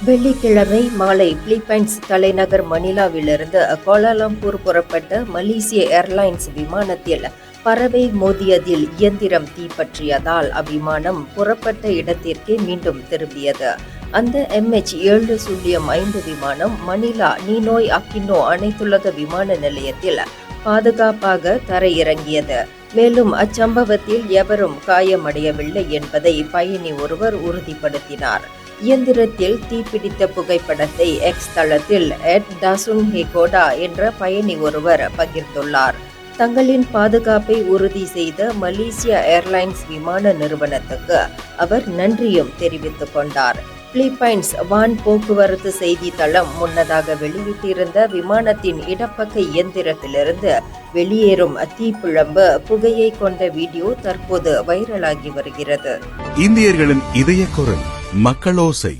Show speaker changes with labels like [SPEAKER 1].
[SPEAKER 1] வெள்ளிக்கிழமை மாலை பிலிப்பைன்ஸ் தலைநகர் மணிலாவிலிருந்து கோலாலம்பூர் புறப்பட்ட மலேசிய ஏர்லைன்ஸ் விமானத்தில் பறவை மோதியதில் இயந்திரம் தீப்பற்றியதால் அவ்விமானம் புறப்பட்ட இடத்திற்கே மீண்டும் திரும்பியது. அந்த MH705 விமானம் மணிலா நீனோய் அக்கினோ அனைத்துலக விமான நிலையத்தில் பாதுகாப்பாக தரையிறங்கியது. மேலும் அச்சம்பவத்தில் எவரும் காயமடையவில்லை என்பதை பயணி ஒருவர் உறுதிப்படுத்தினார். இயந்திரத்தில் தீப்பிடித்த புகைப்படத்தை எக்ஸ் தளத்தில் @dasunhegoda என்ற பயணி ஒருவர் பகிர்ந்துள்ளார். தங்களின் பாதுகாப்பை உறுதி செய்த மலேசியா ஏர்லைன்ஸ் விமான நிறுவனத்துக்கு அவர் நன்றியும் தெரிவித்துக் கொண்டார். பிலிப்பைன்ஸ் வான் போக்குவரத்து செய்தித்தளம் முன்னதாக வெளியிட்டிருந்த விமானத்தின் இடப்பக்க இயந்திரத்திலிருந்து வெளியேறும் தீப்பிழம்பு புகையை கொண்ட வீடியோ தற்போது வைரலாகி வருகிறது.
[SPEAKER 2] இந்தியர்களின் இதய குரல் மக்களோசை.